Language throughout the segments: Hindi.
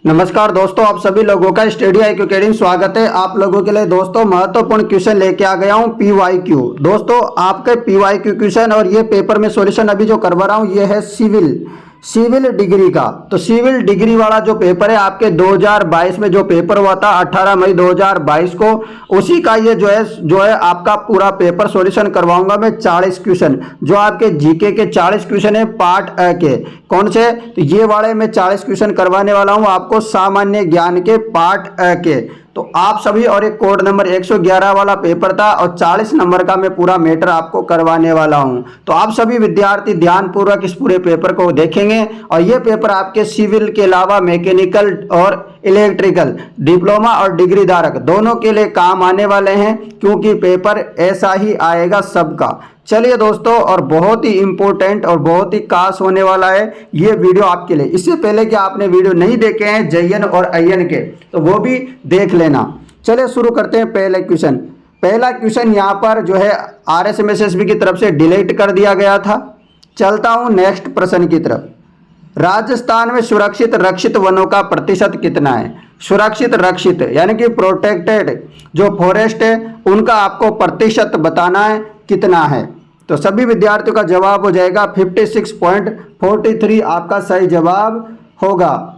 नमस्कार दोस्तों, आप सभी लोगों का स्टडी IQ अकेडमी स्वागत है। आप लोगों के लिए दोस्तों महत्वपूर्ण क्वेश्चन लेके आ गया हूं PYQ। दोस्तों आपके PYQ क्वेश्चन और ये पेपर में सॉल्यूशन अभी जो करवा रहा हूं ये है सिविल डिग्री का। तो सिविल डिग्री वाला जो पेपर है आपके 2022 में जो पेपर हुआ था 18 मई 2022 को, उसी का ये जो है आपका पूरा पेपर सॉल्यूशन करवाऊंगा मैं। 40 क्वेश्चन जो आपके जीके के 40 क्वेश्चन है पार्ट ए के। कौन से? तो ये वाले मैं 40 क्वेश्चन करवाने वाला हूं आपको सामान्य ज्ञान के पार्ट ए के। तो आप सभी, और एक कोड नंबर 111 वाला पेपर था और 40 नंबर का मैं पूरा मैटर आपको करवाने वाला हूं। तो आप सभी विद्यार्थी ध्यानपूर्वक इस पूरे पेपर को देखेंगे। और ये पेपर आपके सिविल के अलावा मैकेनिकल और इलेक्ट्रिकल डिप्लोमा और डिग्री धारक दोनों के लिए काम आने वाले हैं, क्योंकि पेपर ऐसा ही आएगा सबका। चलिए दोस्तों, और बहुत ही इंपॉर्टेंट और बहुत ही खास होने वाला है ये वीडियो आपके लिए। इससे पहले कि आपने वीडियो नहीं देखे हैं जयन और अयन के, तो वो भी देख लेना। चलिए शुरू करते हैं पहले क्वेश्चन। पहला क्वेश्चन यहाँ पर जो है RSMSSB की तरफ से डिलीट कर दिया गया था। चलता हूँ नेक्स्ट प्रश्न की तरफ। राजस्थान में सुरक्षित रक्षित वनों का प्रतिशत कितना है? सुरक्षित रक्षित यानी कि प्रोटेक्टेड जो फॉरेस्ट है उनका आपको प्रतिशत बताना है कितना है। तो सभी विद्यार्थियों का जवाब हो जाएगा 56.43 आपका सही जवाब होगा।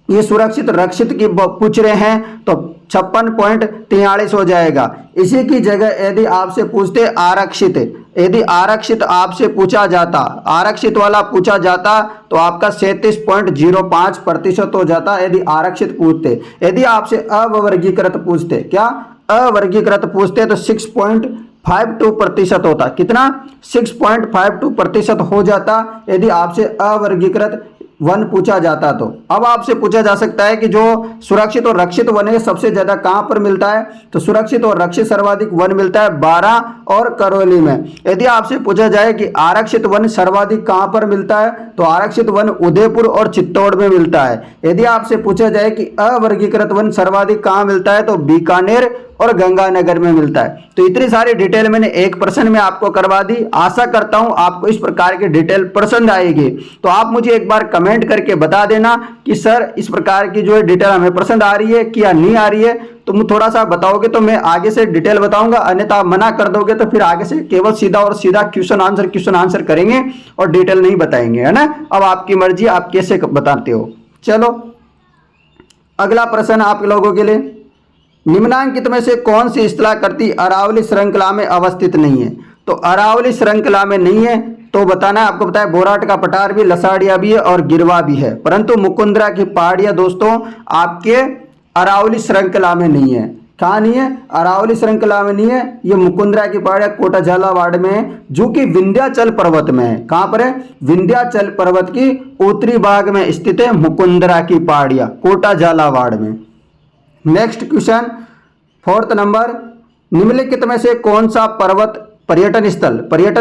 ये सुरक्षित रक्षित की पूछ रहे हैं तो 56.43 हो जाएगा। इसी की जगह यदि आपसे पूछते आरक्षित, यदि आरक्षित आपसे पूछा जाता, आरक्षित वाला पूछा जाता तो आपका 37.05% हो जाता यदि आरक्षित पूछते। यदि आपसे अवर्गीकृत पूछते, क्या अवर्गीकृत पूछते, तो 6.52% होता। कितना? 6.52% हो जाता यदि आपसे अवर्गीकृत वन पूछा जाता। तो अब आपसे पूछा जा सकता है कि जो सुरक्षित और रक्षित वन है सबसे ज्यादा कहां पर मिलता है? तो सुरक्षित और रक्षित सर्वाधिक वन मिलता है बारां और करौली में। यदि आपसे पूछा जाए कि आरक्षित वन सर्वाधिक कहां पर मिलता है, तो आरक्षित वन उदयपुर और चित्तौड़ में मिलता है। यदि आपसे पूछा जाए कि अवर्गीकृत वन सर्वाधिक कहां मिलता है, तो बीकानेर और गंगानगर में मिलता है। तो इतनी सारी डिटेल मैंने एक प्रश्न में आपको करवा दी। आशा करता हूं आपको इस प्रकार की डिटेल पसंद आएगी। तो आप मुझे एक बार कमेंट करके बता देना कि सर इस प्रकार की जो है डिटेल हमें पसंद आ रही है कि या नहीं आ रही है। तुम थोड़ा सा बताओगे तो मैं आगे से डिटेल बताऊंगा, अन्यथा आप मना कर दोगे तो फिर आगे से केवल सीधा और सीधा क्वेश्चन आंसर करेंगे और डिटेल नहीं बताएंगे, है ना। अब आपकी मर्जी, आप कैसे बताते हो। चलो अगला प्रश्न आप लोगों के लिए। निम्नांकित में से कौन सी स्थलाकृति अरावली श्रृंखला में अवस्थित नहीं है? तो अरावली श्रृंखला में नहीं है तो बताना है आपको। बताया बोराट का पठार भी, लसाड़िया भी है और गिरवा भी है, परंतु मुकुंदरा की पहाड़ियां दोस्तों आपके अरावली श्रृंखला में नहीं है। कहाँ नहीं है? अरावली श्रृंखला में नहीं है। ये मुकुंदरा की पहाड़ियां कोटा झालावाड़ में है, जो कि विंध्याचल पर्वत में है। कहां पर है? विंध्याचल पर्वत की उत्तरी भाग में स्थित है मुकुंदरा की पहाड़ियां, कोटा झालावाड़ में। Next question, 4th number. निम्नलिखित में से कौन सा पर्यटन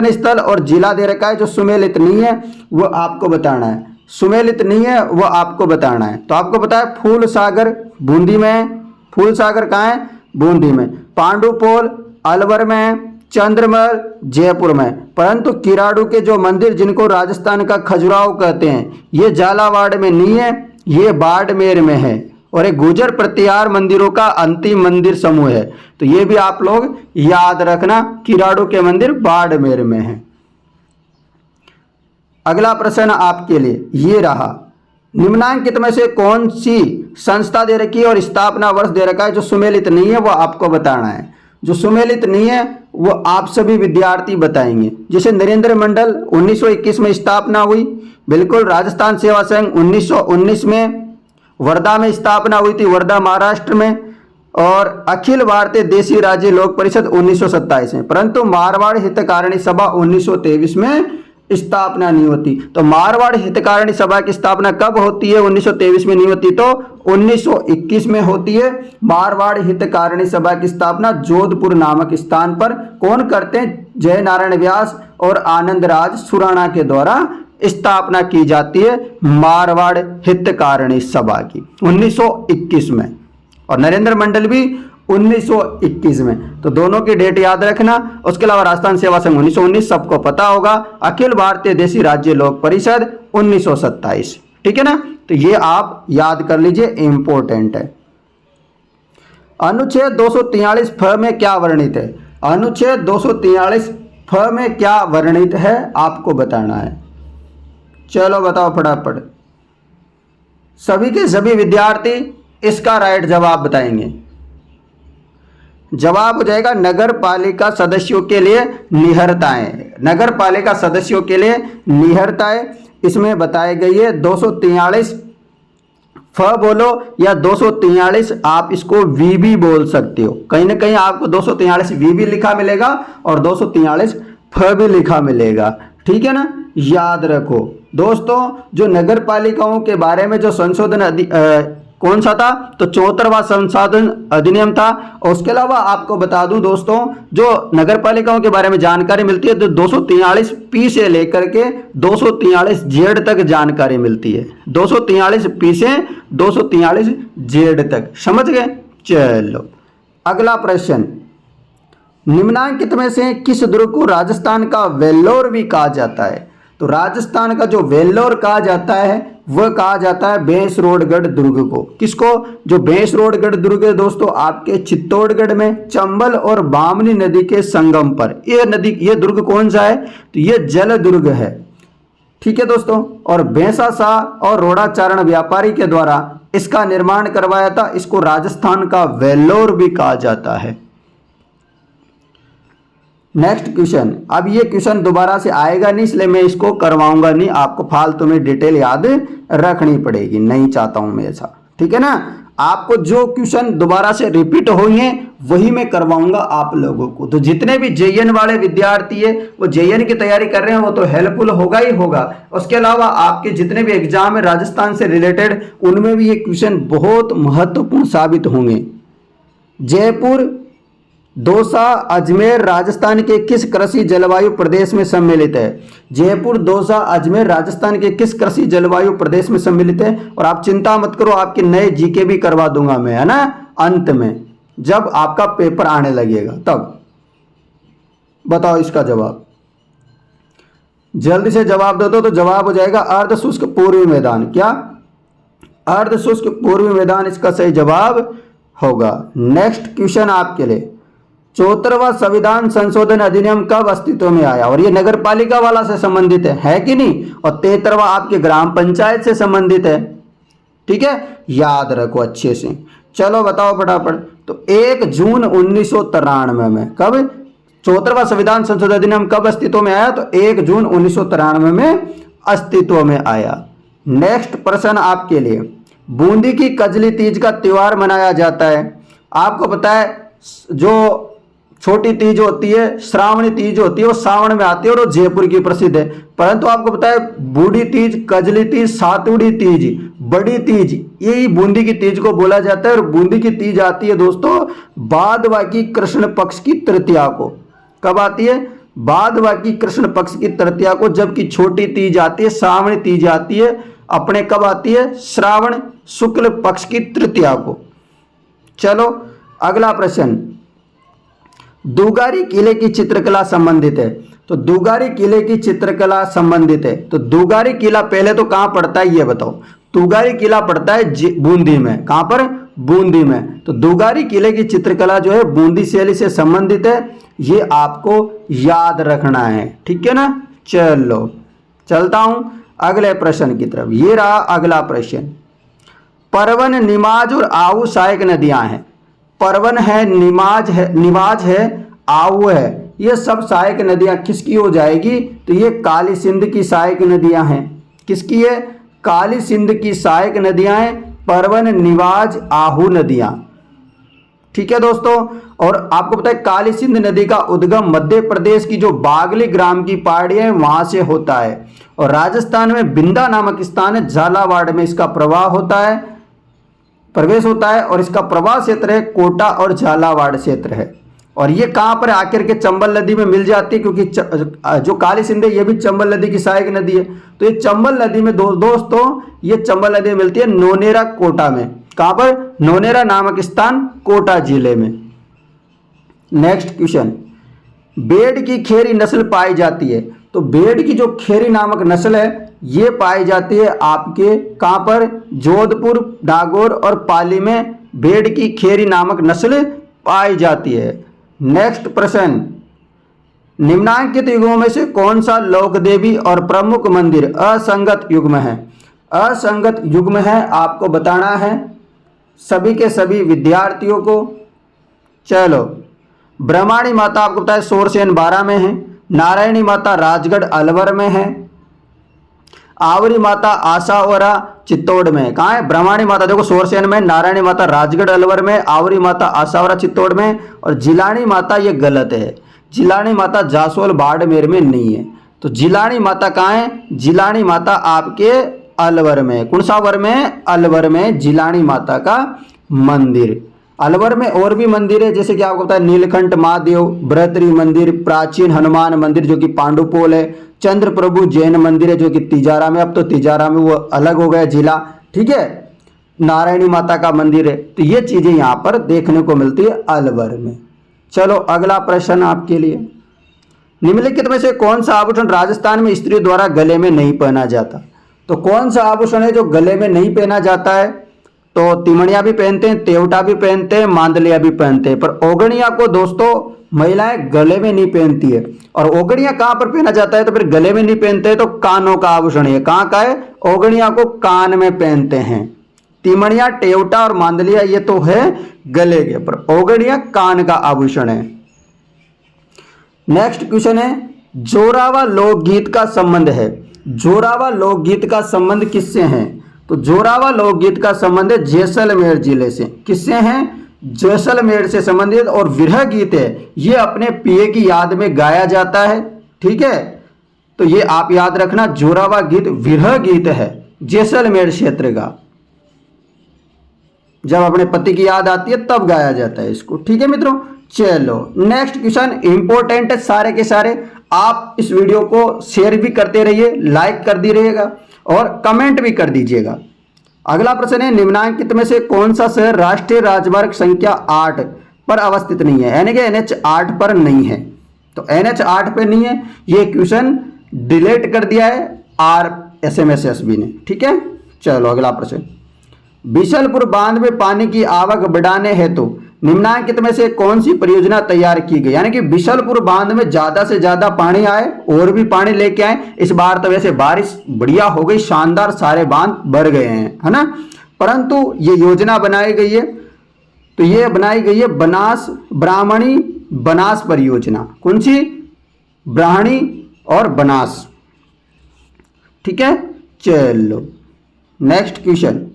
स्थल और जिला दे रखा है जो सुमेलित नहीं है, वो आपको बताना है। सुमेलित नहीं है वो आपको बताना है। तो आपको पता है फूल सागर बूंदी में है। फूल सागर कहाँ है? बूंदी में। पांडुपोल अलवर में है। चंद्रमहल जयपुर में। परंतु किराड़ू के जो मंदिर जिनको राजस्थान का खजुराहो कहते हैं, ये झालावाड़ में नहीं है, ये बाड़मेर में है। और एक गुर्जर प्रत्यार मंदिरों का अंतिम मंदिर समूह है। तो ये भी आप लोग याद रखना, किराड़ू के मंदिर बाड़मेर में है। अगला प्रश्न आपके लिए ये रहा। निम्नांकित में से कौन सी संस्था दे रखी है और स्थापना वर्ष दे रखा है जो सुमेलित नहीं है, वो आपको बताना है। जो सुमेलित नहीं है वो आप सभी विद्यार्थी बताएंगे। जैसे नरेंद्र मंडल 1921 में स्थापना हुई, बिल्कुल। राजस्थान सेवा संघ 1919 में। वर्धा में स्थापना हुई थी, वर्धा महाराष्ट्र में। और अखिल भारतीय देशी राज्य लोक परिषद 1927 में। परंतु मारवाड़ हितकारिणी सभा 1923 में स्थापना नहीं होती। तो मारवाड़ हितकारिणी सभा की स्थापना कब होती है? 1923 में नहीं होती तो 1921 में होती है। मारवाड़ हितकारिणी सभा की स्थापना जोधपुर नामक स्थान पर कौन करते हैं? जय नारायण व्यास और आनंद राज सुराणा के द्वारा स्थापना की जाती है मारवाड़ हितकारिणी सभा की 1921 में। और नरेंद्र मंडल भी 1921 में। तो दोनों की डेट याद रखना। उसके अलावा राजस्थान सेवा संघ 1919 सबको पता होगा। अखिल भारतीय देशी राज्य लोक परिषद 1927। ठीक है ना। तो तो ये आप याद कर लीजिए, इंपॉर्टेंट है। अनुच्छेद 243 फ में क्या वर्णित है? अनुच्छेद 243 फ में क्या वर्णित है आपको बताना है। चलो बताओ फटाफट। सभी के सभी विद्यार्थी इसका राइट जवाब बताएंगे। जवाब हो जाएगा नगर पालिका सदस्यों के लिए निहरताएं। नगर पालिका सदस्यों के लिए निहरताएं इसमें बताई गई है। 243 फ बोलो या 243 आप इसको वी भी बोल सकते हो। कहीं ना कहीं आपको 243 वी भी लिखा मिलेगा और 243 फ भी लिखा मिलेगा। ठीक है ना, याद रखो दोस्तों। जो नगर पालिकाओं के बारे में जो संशोधन कौन सा था? तो 74वां संशोधन अधिनियम था। और उसके अलावा आपको बता दूं दोस्तों, जो नगर पालिकाओं के बारे में जानकारी मिलती है तो 243 पी से लेकर के 243 जेड तक जानकारी मिलती है। 243 पी से 243 जेड तक, समझ गए? चलो अगला प्रश्न, निम्नांकित में से किस दुर्ग को राजस्थान का वेल्लोर भी कहा जाता है? तो राजस्थान का जो वेल्लोर कहा जाता है वह कहा जाता है भैंसरोडगढ़ दुर्ग को। किसको? जो भैंसरोडगढ़ दुर्ग है दोस्तों आपके चित्तौड़गढ़ में चंबल और बामनी नदी के संगम पर। ये दुर्ग कौन सा है? तो ये जल दुर्ग है। ठीक है दोस्तों। और भैंसा शाह और रोड़ाचारण व्यापारी के द्वारा इसका निर्माण करवाया था। इसको राजस्थान का वेल्लोर भी कहा जाता है। नेक्स्ट क्वेश्चन, अब ये क्वेश्चन दोबारा से आएगा नहीं इसलिए मैं इसको करवाऊंगा नहीं, आपको फालतू में डिटेल याद रखनी पड़ेगी, नहीं चाहता हूं मैं ऐसा। ठीक है ना, आपको जो क्वेश्चन दोबारा से रिपीट हुई हैं वही मैं करवाऊंगा आप लोगों को। तो जितने भी जेएन वाले विद्यार्थी है वो जेएन की तैयारी कर रहे हैं वो तो हेल्पफुल होगा ही होगा। उसके अलावा आपके जितने भी एग्जाम है राजस्थान से रिलेटेड उनमें भी ये क्वेश्चन बहुत महत्वपूर्ण साबित होंगे। जयपुर, दौसा, अजमेर राजस्थान के किस कृषि जलवायु प्रदेश में सम्मिलित है? जयपुर, दौसा, अजमेर राजस्थान के किस कृषि जलवायु प्रदेश में सम्मिलित है? और आप चिंता मत करो, आपके नए जीके भी करवा दूंगा मैं, है ना, अंत में जब आपका पेपर आने लगेगा तब। बताओ इसका जवाब, जल्दी से जवाब दो। तो जवाब हो जाएगा अर्ध शुष्क पूर्वी मैदान। क्या? अर्ध शुष्क पूर्वी मैदान इसका सही जवाब होगा। नेक्स्ट क्वेश्चन आपके लिए, 74वां संविधान संशोधन अधिनियम कब अस्तित्व में आया? और ये नगर पालिका वाला से संबंधित है कि नहीं? और 73वां आपके ग्राम पंचायत से संबंधित है। ठीक है, याद रखो अच्छे से। चलो बताओ फटाफट। तो 1 जून 1993 में, कब 74वां संविधान संशोधन अधिनियम कब अस्तित्व में आया? तो 1 जून 1993 में अस्तित्व में आया। नेक्स्ट प्रश्न आपके लिए, बूंदी की कजली तीज का त्योहार मनाया जाता है। आपको पता है जो छोटी तीज होती है, श्रावणी तीज होती है, वो सावन में आती है और वो जयपुर की प्रसिद्ध है। परंतु आपको पता है बूढ़ी तीज, कजली तीज, सातुड़ी तीज, बड़ी तीज, यही बूंदी की तीज को बोला जाता है। और बूंदी की तीज आती है दोस्तों भादवा की कृष्ण पक्ष की तृतीया को। कब आती है? भादवा की कृष्ण पक्ष की तृतीया को। जबकि छोटी तीज आती है, श्रावणी तीज आती है अपने कब आती है? श्रावण शुक्ल पक्ष की तृतीया को। चलो अगला प्रश्न, दुगारी किले की चित्रकला संबंधित है। तो दुगारी किले की चित्रकला संबंधित है। तो दुगारी किला पहले तो कहां पड़ता है ये बताओ? दुगारी किला पड़ता है बूंदी में। कहां पर? बूंदी में। तो दुगारी किले की चित्रकला जो है बूंदी शैली से संबंधित है, ये आपको याद रखना है। ठीक है ना, चलो चलता हूं अगले प्रश्न की तरफ। ये रहा अगला प्रश्न, परवन, निमाज और आहू सहायक नदियां हैं। परवन है, निमाज है, आहू है, ये सब सहायक नदियां किसकी हो जाएगी? तो ये काली सिंध की सहायक नदियां हैं। किसकी है? काली सिंध की सहायक नदियां हैं, परवन, निमाज, आहू नदियां। ठीक है दोस्तों। और आपको पता है काली सिंध नदी का उद्गम मध्य प्रदेश की जो बागली ग्राम की पहाड़ियां है वहां से होता है। और राजस्थान में बिंदा नामक स्थान है, झालावाड़ में इसका प्रवाह होता है, प्रवेश होता है। और इसका प्रवाह क्षेत्र है कोटा और झालावाड़ क्षेत्र है। और ये कहां पर आकर के चंबल नदी में मिल जाती है, क्योंकि जो काली सिंध है ये भी चंबल नदी की सहायक नदी है। तो ये चंबल नदी में दोस्तों ये चंबल नदी मिलती है नोनेरा, कोटा में। कहां पर? नोनेरा नामक स्थान, कोटा जिले में। नेक्स्ट क्वेश्चन, भेड़ की खेरी नस्ल पाई जाती है। तो भेड़ की जो खेरी नामक नस्ल है ये पाई जाती है आपके कहाँ पर, जोधपुर, नागौर और पाली में भेड़ की खेरी नामक नस्ल पाई जाती है। नेक्स्ट प्रश्न, निम्नांकित युग्मों में से कौन सा लोक देवी और प्रमुख मंदिर असंगत युग्म है? असंगत युग्म है आपको बताना है सभी के सभी विद्यार्थियों को। चलो, ब्रह्माणी माता आपको पता है सोरसेन 12 में है, नारायणी माता राजगढ़ अलवर में है, आवरी माता आशावरा चित्तौड़ में। कहाँ है? ब्रह्माणी माता देखो सोरसेन में, नारायणी माता राजगढ़ अलवर में, आवरी माता आशावरा चित्तौड़ में, और जिलानी माता ये गलत है, जिलानी माता जासोल बाड़मेर में नहीं है। तो जिलानी माता कहाँ है? जिलानी माता आपके अलवर में। कौन सा वर में? अलवर में जिलानी माता का मंदिर। अलवर में और भी मंदिर है, जैसे कि आपको पता है नीलकंठ महादेव, बृहतरी मंदिर, प्राचीन हनुमान मंदिर जो कि पांडुपोल है, चंद्र प्रभु जैन मंदिर है जो कि तिजारा में, अब तो तिजारा में वो अलग हो गया जिला, ठीक है, नारायणी माता का मंदिर है। तो ये चीजें यहाँ पर देखने को मिलती है अलवर में। चलो अगला प्रश्न आपके लिए, निम्नलिखित में से कौन सा आभूषण राजस्थान में स्त्रियों द्वारा गले में नहीं पहना जाता? तो कौन सा आभूषण है जो गले में नहीं पहना जाता है? तो तिमणिया भी पहनते हैं, तेवटा भी पहनते हैं, मांदलिया भी पहनते हैं, पर ओगणिया को दोस्तों महिलाएं गले में नहीं पहनती है। और ओगणिया कहां पर पहना जाता है? तो फिर गले में नहीं पहनते हैं, तो कानों का आभूषण है। कहां का है? ओगणिया को कान में पहनते हैं। तिमणिया, टेवटा और मांदलिया ये तो है गले के, पर ओगणिया कान का आभूषण है। नेक्स्ट क्वेश्चन है, जोरावा लोकगीत का संबंध है। जोरावा लोकगीत का संबंध किससे है? तो जोरावा लोकगीत का संबंध है जैसलमेर जिले से। किससे हैं? जैसलमेर से संबंधित। और विरह गीत है, ये अपने पिए की याद में गाया जाता है, ठीक है। तो ये आप याद रखना, जोरावा गीत विरह गीत है जैसलमेर क्षेत्र का, जब अपने पति की याद आती है तब गाया जाता है इसको, ठीक है मित्रों। चलो नेक्स्ट क्वेश्चन इंपॉर्टेंट है सारे के सारे। आप इस वीडियो को शेयर भी करते रहिए, लाइक कर दी रहिएगा और कमेंट भी कर दीजिएगा। अगला प्रश्न है, निम्नांकित में से कौन सा शहर राष्ट्रीय राजमार्ग संख्या 8 पर अवस्थित नहीं है? यानी कि NH 8 पर नहीं है। तो NH 8 पर नहीं है, ये क्वेश्चन डिलीट कर दिया है RSMSSB ने, ठीक है। चलो अगला प्रश्न, बिशलपुर बांध में पानी की आवक बढ़ाने हेतु निम्नांकित में से कौन सी परियोजना तैयार की गई? यानी कि बिशलपुर बांध में ज्यादा से ज्यादा पानी आए और भी पानी लेके आए। इस बार तो वैसे बारिश बढ़िया हो गई, शानदार, सारे बांध भर गए हैं, है ना। परंतु ये योजना बनाई गई है, तो ये बनाई गई है बनास, ब्राह्मणी बनास परियोजना। कौन सी? ब्राह्मणी और बनास, ठीक है। चलो नेक्स्ट क्वेश्चन,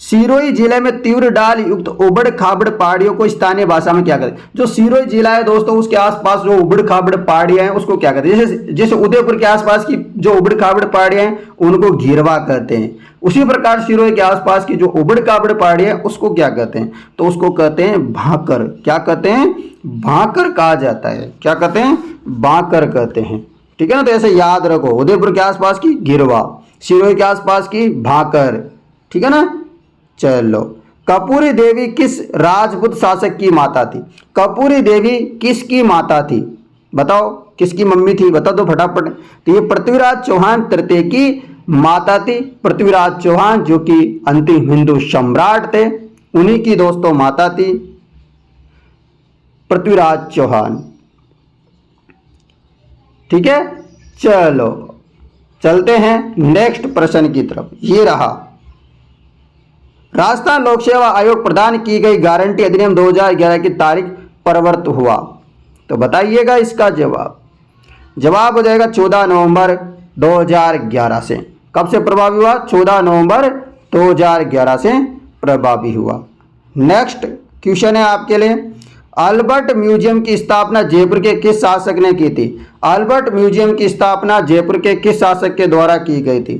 सिरोही जिले में तीव्र डाल युक्त उबड़ खाबड़ पहाड़ियों को स्थानीय भाषा में क्या कहते हैं? जो सिरोही जिला है दोस्तों, उसके आसपास जो उबड़ खाबड़ पहाड़ियां हैं उसको क्या कहते हैं? जैसे उदयपुर के आसपास की जो उबड़ खाबड़ पहाड़ियां हैं उनको घिरवा कहते हैं। उसी प्रकार सिरोही के आसपास की जो उबड़ खाबड़ पहाड़ियां हैं उसको क्या कहते हैं? तो उसको कहते हैं भाकर। क्या कहते हैं? भाकर कहा जाता है। क्या कहते हैं? भाकर कहते हैं, ठीक है ना। तो ऐसे याद रखो, उदयपुर के आसपास की घिरवा, सिरोही के आसपास की भाकर, ठीक है ना। चलो, कपूरी देवी किस राजपूत शासक की माता थी? कपूरी देवी किसकी माता थी? बताओ, किसकी मम्मी थी? बता दो फटाफट। तो ये पृथ्वीराज चौहान तृतीय की माता थी। पृथ्वीराज चौहान जो कि अंतिम हिंदू सम्राट थे, उन्हीं की दोस्तों माता थी पृथ्वीराज चौहान, ठीक है। चलो चलते हैं नेक्स्ट प्रश्न की तरफ। ये रहा, राजस्थान लोक सेवा आयोग प्रदान की गई गारंटी अधिनियम 2011 की तारीख प्रवर्त हुआ। तो बताइएगा इसका जवाब। जवाब हो जाएगा 14 नवंबर 2011 से। कब से प्रभावी हुआ? 14 नवंबर 2011 से प्रभावी हुआ। नेक्स्ट क्वेश्चन है आपके लिए, अल्बर्ट म्यूजियम की स्थापना जयपुर के किस शासक ने की थी? अल्बर्ट म्यूजियम की स्थापना जयपुर के किस शासक के द्वारा की गई थी?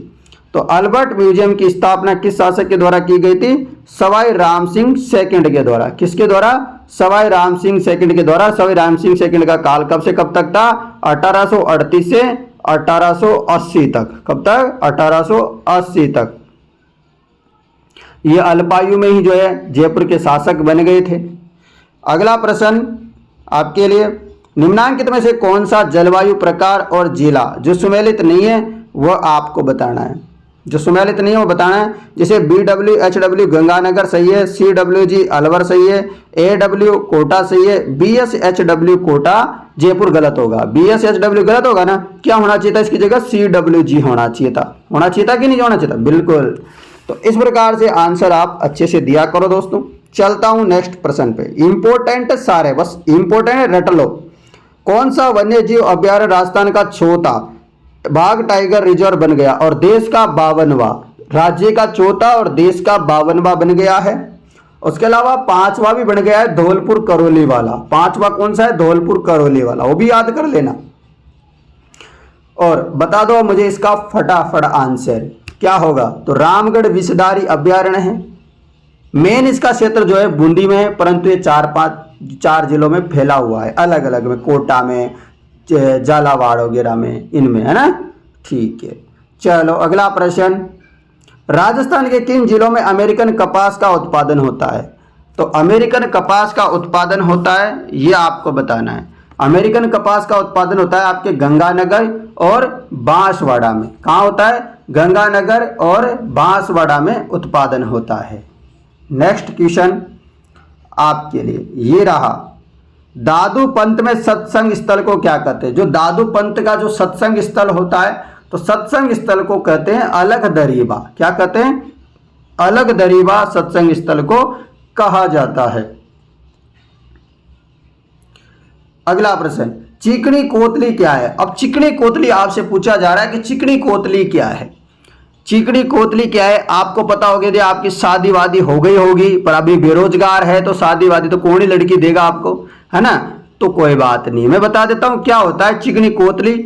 तो अल्बर्ट म्यूजियम की स्थापना किस शासक के द्वारा की गई थी? सवाई राम सिंह सेकंड के द्वारा। किसके द्वारा? सवाई राम सिंह सेकंड के द्वारा। सवाई राम सिंह सेकंड का काल कब से कब तक था? 1838 से 1880 तक। कब तक? 1880 तक। ये अल्पायु में ही जो है जयपुर के शासक बन गए थे। अगला प्रश्न आपके लिए, निम्नांकित में से कौन सा जलवायु प्रकार और जिला जो सुमेलित नहीं है वह आपको बताना है। जो सुमेलित नहीं है वो बताना है। जैसे BWHW गंगानगर सही है, CWG अलवर सही है, AW कोटा सही है, BSHW कोटा जयपुर गलत होगा। BSHW गलत होगा ना, क्या होना चाहिए था इसकी जगह? CWG होना चाहिए था। होना चाहिए था कि नहीं होना चाहिए था? बिल्कुल। तो इस प्रकार से आंसर आप अच्छे से दिया करो दोस्तों। चलता हूं नेक्स्ट प्रश्न पे। इंपोर्टेंट सारे, बस इंपोर्टेंट रट लो। कौन सा वन्य जीव अभ्यारण्य राजस्थान का चौथा बाघ टाइगर रिजर्व बन गया और देश का 52वां, राज्य का चौथा और देश का 52वां बन गया है? उसके अलावा 5वां भी बन गया है, धौलपुर करौली वाला। 5वां कौन सा है? धौलपुर करौली वाला, वो भी याद कर लेना। और बता दो मुझे इसका फटाफट आंसर क्या होगा। तो रामगढ़ विषधारी अभ्यारण्य है। मेन इसका क्षेत्र जो है बूंदी में है, परंतु ये 4 जिलों में फैला हुआ है, अलग अलग में, कोटा में, झालावाड़ वगैरह में, इनमें, है ना। ठीक है, चलो अगला प्रश्न। राजस्थान के किन जिलों में अमेरिकन कपास का उत्पादन होता है? तो अमेरिकन कपास का उत्पादन होता है, ये आपको बताना है। अमेरिकन कपास का उत्पादन होता है आपके गंगानगर और बांसवाड़ा में। कहाँ होता है? गंगानगर और बांसवाड़ा में उत्पादन होता है। नेक्स्ट क्वेश्चन आपके लिए ये रहा। दादू पंत में सत्संग स्थल को क्या कहते हैं? जो दादू पंत का जो सत्संग स्थल होता है, तो सत्संग स्थल को कहते हैं अलग दरीबा। क्या कहते हैं? अलग दरीबा सत्संग स्थल को कहा जाता है। अगला प्रश्न, चिकनी कोतली क्या है? अब चिकनी कोतली आपसे पूछा जा रहा है कि चिकनी कोतली क्या है। चिकनी कोतली क्या है? आपको पता होगा, यदि आपकी शादी वादी हो गई होगी पर अभी बेरोजगार है तो शादी वादी तो कौन ही लड़की देगा आपको, है ना। तो कोई बात नहीं, मैं बता देता हूं क्या होता है चिकनी कोतली।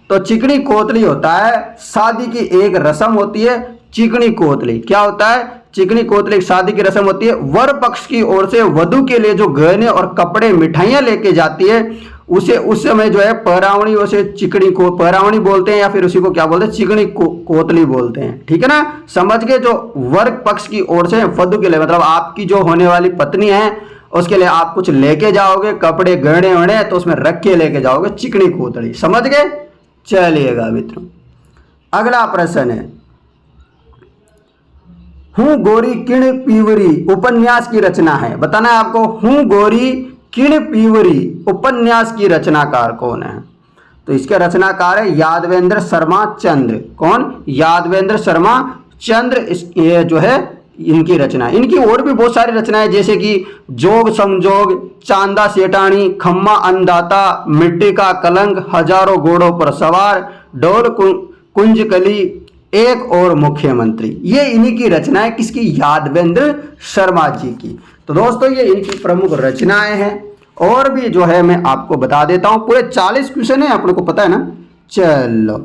तो चिकनी कोतली होता है शादी की एक रस्म होती है। चिकनी कोतली क्या होता है? चिकनी कोतली एक शादी की रस्म होती है। वर पक्ष की ओर से वधु के लिए जो गहने और कपड़े मिठाइयां लेके जाती है उसे उस समय जो है पहरावणी, उसे चिकनी को पहरावणी बोलते हैं या फिर उसी को क्या बोलते हैं? चिकनी कोतली बोलते हैं। ठीक है ना, समझ गए। जो वर पक्ष की ओर से वधु के लिए, मतलब आपकी जो होने वाली पत्नी है उसके लिए आप कुछ लेके जाओगे, कपड़े गहने वहने, तो उसमें रख के लेके जाओगे चिकनी कोतली। समझ गए? चलिएगा मित्रों, अगला प्रश्न है। हूं गोरी किण पीवरी उपन्यास की रचना है। बताना है आपको, हूं गोरी किण पीवरी उपन्यास की रचनाकार कौन है? तो इसके रचनाकार है यादवेंद्र शर्मा चंद्र। कौन? यादवेंद्र शर्मा चंद्र। ये जो है इनकी रचना। इनकी और भी बहुत सारी रचनाएं, जैसे कि जोग संजोग, चांदा सेठानी, खम्मा अन्नदाता, मिट्टी का कलंक, हजारों घोड़ों पर सवार, डोल कुंजकली, एक और मुख्यमंत्री। ये इन्हीं की रचनाएं, किसकी? यादवेंद्र शर्मा जी की। तो दोस्तों ये इनकी प्रमुख रचनाएं हैं। और भी जो है मैं आपको बता देता हूं, पूरे 40 क्वेश्चन है, अपने को पता है ना। चलो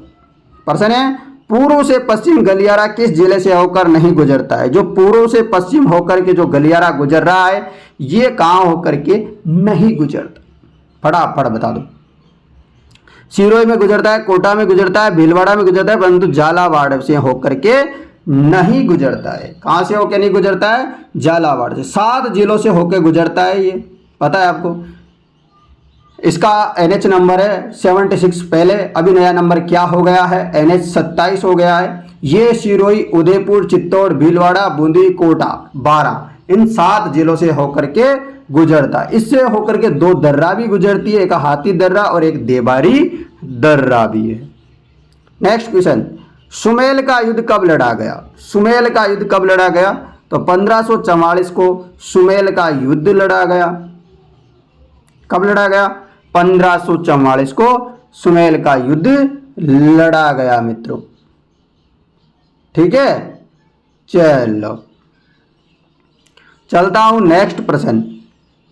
प्रश्न है, पूर्व से पश्चिम गलियारा किस जिले से होकर नहीं गुजरता है? जो पूर्व से पश्चिम होकर के जो गलियारा गुजर रहा है, ये कहां होकर के नहीं गुजरता? फटाफट बता दो। सिरोही में गुजरता है, कोटा में गुजरता है, भीलवाड़ा में गुजरता है, परंतु झालावाड़ से होकर के नहीं गुजरता है। कहां से होकर नहीं गुजरता है? झालावाड़ से। 7 जिलों से होकर गुजरता है, ये पता है आपको। इसका NH नंबर है 76 पहले, अभी नया नंबर क्या हो गया है? NH 27 हो गया है। ये सिरोही, उदयपुर, चित्तौड़, भीलवाड़ा, बूंदी, कोटा 12, इन 7 जिलों से होकर के गुजरता है। इससे होकर के 2 दर्रा भी गुजरती है, एक हाथी दर्रा और एक देबारी दर्रा भी है। नेक्स्ट क्वेश्चन, सुमेल का युद्ध कब लड़ा गया? सुमेल का युद्ध कब लड़ा गया? तो 1544 को सुमेल का युद्ध लड़ा गया। कब लड़ा गया? 1544 को सुमेल का युद्ध लड़ा गया मित्रों। ठीक है, चलो चलता हूं नेक्स्ट प्रश्न।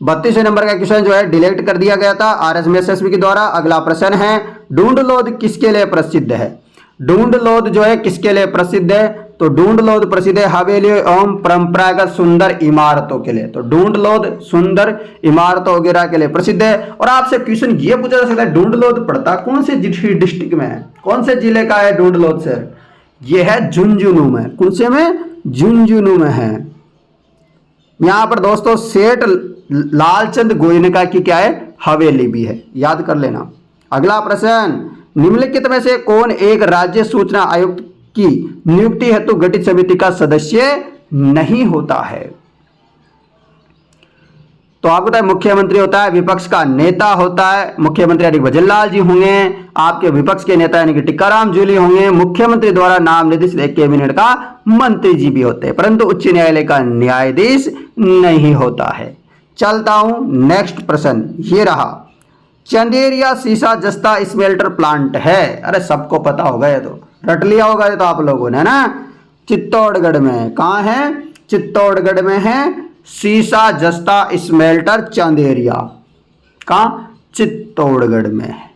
32वें नंबर का क्वेश्चन जो है डिलीट कर दिया गया था RSMSSB के द्वारा। अगला प्रश्न है, ढूंढलोद किसके लिए प्रसिद्ध है? ढूंढलोद जो है किसके लिए प्रसिद्ध है? तो ढूंढलोद प्रसिद्ध है हवेली एवं परंपरागत सुंदर इमारतों के लिए। तो ढूंढलोद सुंदर इमारतों वगैरह के लिए प्रसिद्ध है। और आपसे क्वेश्चन ये पूछा जा सकता है, ढूंढलोद पड़ता कौन से डिस्ट्रिक्ट में है? कौन से जिले का है ढूंढलोद शहर? ये है झुंझुनू में। कौन से में? झुंझुनू में है। यहां पर दोस्तों सेठ लालचंद गोयनका की क्या है? हवेली भी है, याद कर लेना। अगला प्रश्न, निम्नलिखित में से कौन एक राज्य सूचना आयुक्त की नियुक्ति हेतु गठित समिति का सदस्य नहीं होता है? तो आपको पता है मुख्यमंत्री होता है, विपक्ष का नेता होता है, मुख्यमंत्री यानी भजनलाल जी होंगे, आपके विपक्ष के नेता यानी कि टिक्काराम जूली होंगे, मुख्यमंत्री द्वारा नाम निर्देशित एक कैबिनेट का मंत्री जी भी होते हैं, परंतु उच्च न्यायालय का न्यायाधीश नहीं होता है। चलता हूं नेक्स्ट प्रश्न, ये रहा, चंदेरिया सीसा जस्ता स्मेल्टर प्लांट है। अरे सबको पता होगा, ये तो रट लिया होगा ये तो आप लोगों ने ना। चित्तौड़गढ़ में, कहाँ है? चित्तौड़गढ़ में है सीसा जस्ता स्मेल्टर चंदेरिया, कहाँ? चित्तौड़गढ़ में है।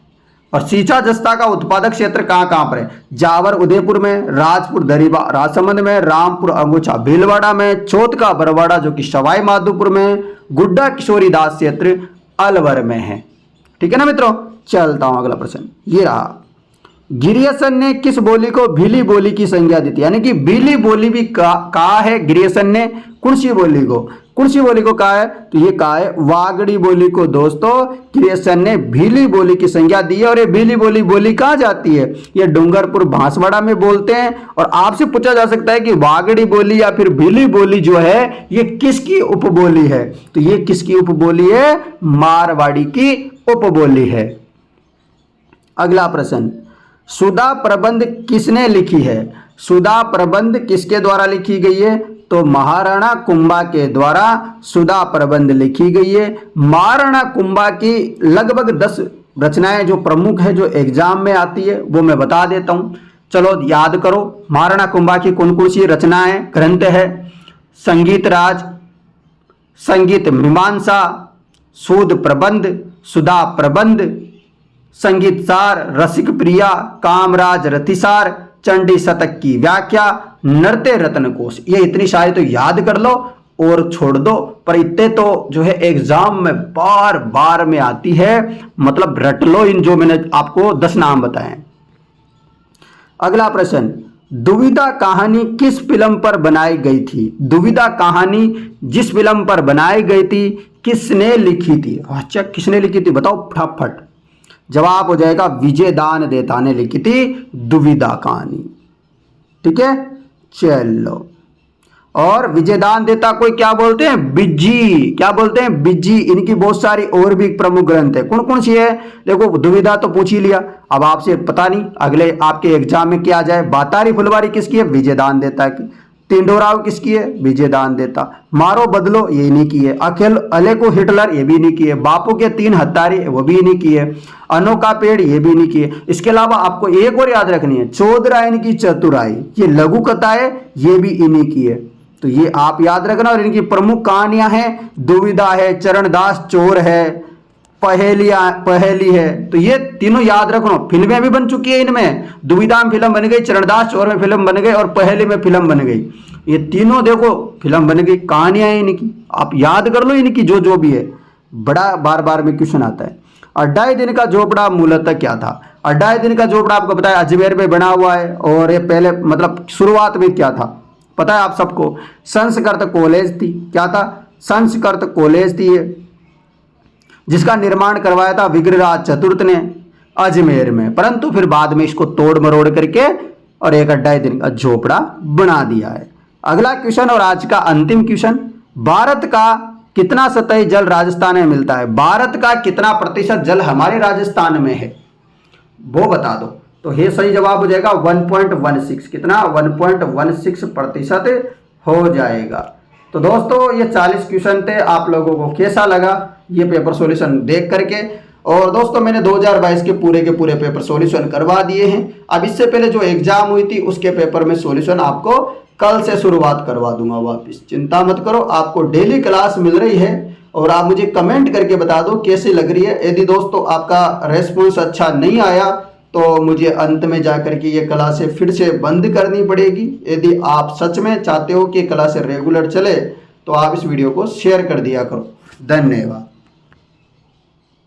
और सीसा जस्ता का उत्पादक क्षेत्र कहाँ कहाँ पर है? जावर उदयपुर में, राजपुर दरीबा राजसमंद में, रामपुर अंगोछा भीलवाड़ा में, चौथका बरवाड़ा जो कि सवाई माधोपुर में, गुड्डा किशोरी दास क्षेत्र अलवर में है। ठीक है ना मित्रों। चलता हूं अगला प्रश्न, ये रहा, गिरियसन ने किस बोली को भीली बोली की संज्ञा दी थी? यानी कि भीली बोली भी कहा है गिरियसन ने, कुर्सी बोली को, कुर्सी बोली को कहा है, तो ये कहा है वागड़ी बोली को दोस्तों गिरियसन ने भीली बोली की संज्ञा दी है। और ये भीली बोली बोली कहाँ जाती है? ये डूंगरपुर बांसवाड़ा में बोलते हैं। और आपसे पूछा जा सकता है कि वागड़ी बोली या फिर भीली बोली जो है ये किसकी उपबोली है? तो ये किसकी उपबोली है? मारवाड़ी की उपबोली है। अगला प्रश्न, सुधा प्रबंध किसने लिखी है? सुधा प्रबंध किसके द्वारा लिखी गई है? तो महाराणा कुंभा के द्वारा सुधा प्रबंध लिखी गई है। महाराणा कुंभा की लगभग 10 रचनाएं जो प्रमुख है, जो एग्जाम में आती है, वो मैं बता देता हूं। चलो याद करो, महाराणा कुंभा की कौन कौन सी रचनाएं ग्रंथ है? संगीत राज, संगीत मीमांसा, सूद प्रबंध, सुधा प्रबंध, संगीत सार, रसिक प्रिया, कामराज रतिसार, चंडी शतक की व्याख्या, नृत्य रत्न कोश। ये इतनी शायरी तो याद कर लो और छोड़ दो, पर इतने तो जो है एग्जाम में बार बार में आती है, मतलब रट लो इन जो मैंने आपको 10 नाम बताए। अगला प्रश्न, दुविधा कहानी किस फिल्म पर बनाई गई थी? दुविधा कहानी जिस फिल्म पर बनाई गई थी किसने लिखी थी? अच्छा, किसने लिखी थी बताओ फटाफट। जवाब हो जाएगा विजय दान देता ने लिखी थी दुविधा कहानी। ठीक है, चलो। और विजय दान देता कोई क्या बोलते हैं? बिज्जी, क्या बोलते हैं? बिज्जी। इनकी बहुत सारी और भी प्रमुख ग्रंथ है। कौन कौन सी है? देखो दुविधा तो पूछ ही लिया, अब आपसे पता नहीं अगले आपके एग्जाम में क्या आ जाए। बातारी फुलवारी किसकी है? विजय दान देता की। तिंडोराव किसकी है? विजय दान देता। मारो बदलो ये इन्हीं की है। अखिल अलेको हिटलर ये भी इन्हीं की है। बापू के 3 हत्यारे वो भी इन्हीं की है। अनोखा पेड़ ये भी इन्हीं की है। इसके अलावा आपको एक और याद रखनी है, चौधरायन की चतुराई, ये लघु कथा है, ये भी इन्हीं की है। तो ये आप याद रखना। और इनकी प्रमुख कहानियां हैं, दुविधा है, चरणदास चोर है, पहेली है। तो ये तीनों याद रखो। फिल्में भी बन चुकी है इनमें, दुविधा में फिल्म बन गई, चरणदास चोर में फिल्म बन गई और पहेली में फिल्म बन गई। ये तीनों देखो फिल्म बन गई, कहानियां हैं इनकी, आप याद कर लो इनकी जो जो भी है। बड़ा बार बार में क्वेश्चन आता है। 2.5 दिन का झोपड़ा मूलतः क्या था? 2.5 दिन का झोपड़ा आपको पता है अजमेर में बना हुआ है। और ये पहले मतलब शुरुआत में क्या था पता है आप सबको? संस्कृत कॉलेज थी। क्या था? संस्कृत कॉलेज थी ये, जिसका निर्माण करवाया था विग्रहराज चतुर्थ ने अजमेर में। परंतु फिर बाद में इसको तोड़ मरोड़ करके और एक 2.5 दिन का झोपड़ा बना दिया है। अगला क्वेश्चन और आज का अंतिम क्वेश्चन, भारत का कितना सतही जल राजस्थान में मिलता है? भारत का कितना प्रतिशत जल हमारे राजस्थान में है वो बता दो। तो ये सही जवाब हो जाएगा 1.16। कितना? 1.16% हो जाएगा। तो दोस्तों ये 40 क्वेश्चन थे। आप लोगों को कैसा लगा ये पेपर सॉल्यूशन देख करके? और दोस्तों मैंने 2022 के पूरे पेपर सॉल्यूशन करवा दिए हैं। अब इससे पहले जो एग्जाम हुई थी उसके पेपर में सॉल्यूशन आपको कल से शुरुआत करवा दूंगा वापस, चिंता मत करो। आपको डेली क्लास मिल रही है और आप मुझे कमेंट करके बता दो कैसी लग रही है। यदि दोस्तों आपका रेस्पॉन्स अच्छा नहीं आया तो मुझे अंत में जाकर के ये क्लासें फिर से बंद करनी पड़ेगी। यदि आप सच में चाहते हो कि क्लासें रेगुलर चले तो आप इस वीडियो को शेयर कर दिया करो। धन्यवाद।